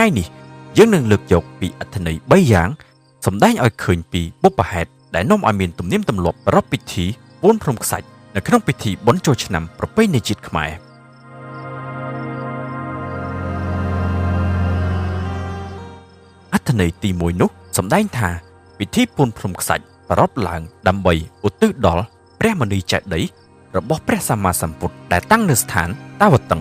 ថ្ងៃនេះយើងនឹងលើកយកពីអត្ថន័យ3យ៉ាងសម្ដែងឲ្យឃើញពីបុព្វហេតុដែលនាំឲ្យមានទំនៀមទម្លាប់ប្រារព្ធពិធីពូនភ្នំខ្សាច់នៅក្នុងពិធីបុណ្យចូលឆ្នាំប្រពៃណីជាតិខ្មែរអត្ថន័យទី1នោះសម្ដែងថាពិធីពូនភ្នំខ្សាច់ប្រារព្ធឡើងដើម្បីឧទ្ទិសដល់ព្រះមនីចេតិយរបស់ព្រះសម្មាសម្ពុទ្ធដែលតាំងនៅស្ថានតាវតឹង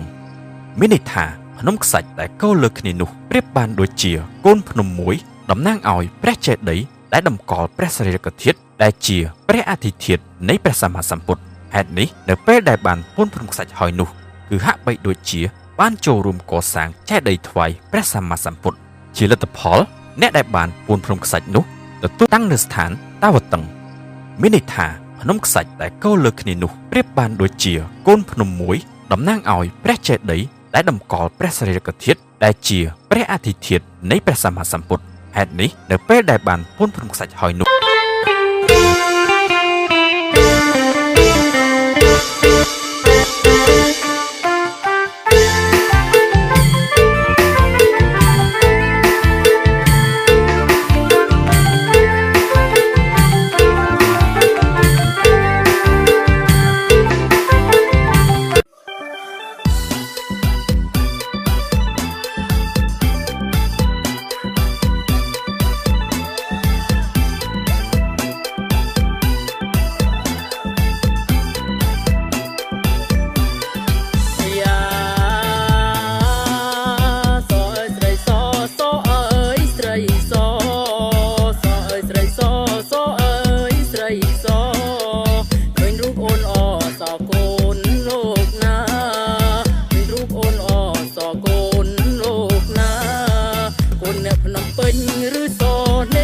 មានន័យថាភ្នំខ្សាច់ដែលគោលលើគ្នានោះប្រៀបបានដូចជាកូនភ្នំមួយតំណាងឲ្យព្រះចេតិយដែលតម្កល់ព្រះសារីរិកធាតុដែលជាព្រះអធិធាតុនៃព្រះសម្មាសម្ពុទ្ធហេតុនេះនៅពេលដែលបានពូនភ្នំខ្សាច់ហើយនោះគឺហាក់បីដូចជាបានចូលរួមកសាងចេតិយថ្វាយព្រះសម្មាសម្ពុទ្ធជាលទ្ធផលអ្នកដែលបានពូនភ្នំខ្សាច់នោះទទួលតាំងនៅស្ថានតាវតឹងមានន័យថាភ្នំខ្សាច់ដែលគោលលើគ្នានោះប្រៀបបានដូចជាកូនភ្នំមួយតំណាងឲ្យព្រះចេតិយដែលតម្កល់ព្រះសារីរិកធាតុដែលជាព្រះអធិធាតុនៃព្រះសម្មាសម្ពុទ្ធហេតុនេះនៅពេលដែលបានពូនភ្នំខ្សាច់ហើយនោះ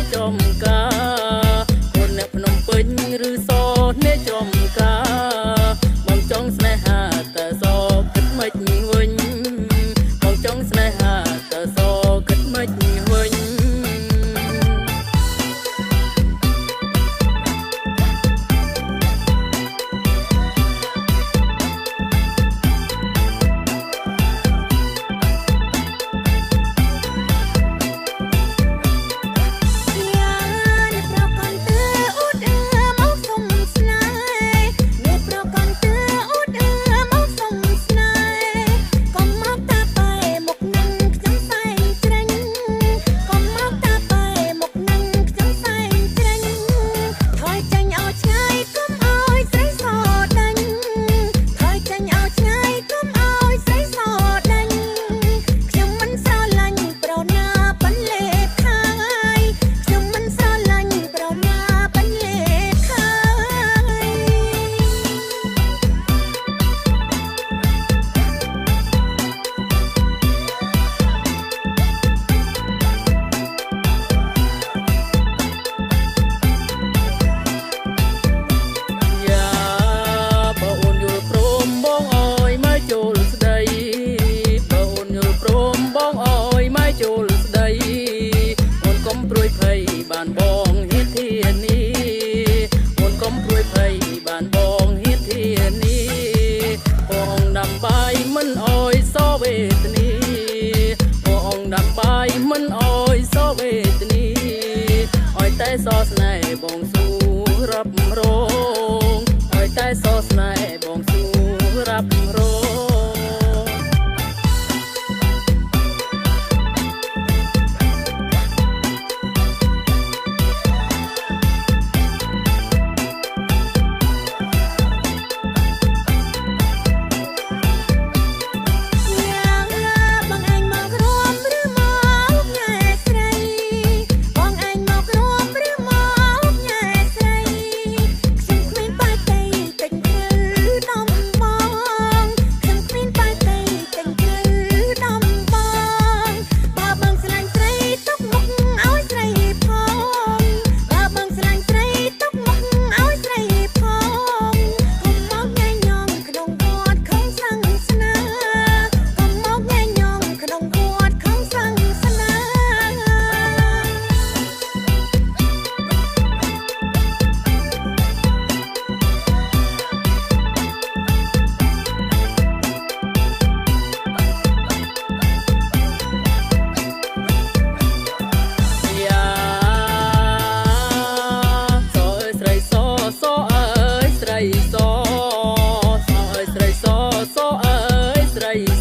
ខ្ញុំគ្មានបាយ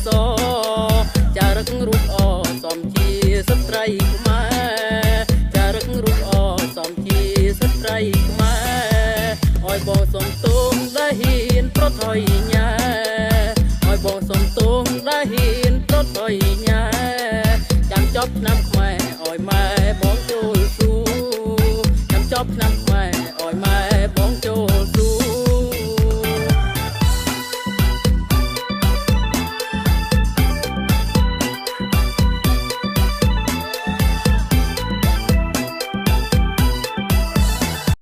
សចារឹករូបអសំជាស្ត្រីខ្មែរចារឹករូបអសំជាស្ត្រីខ្មែរឲ្យបងសុំទោសដែលហ៊ានប្រថុយញ៉ាឲ្យបងសុំទោសដែលហ៊ានប្រថុយញ៉ា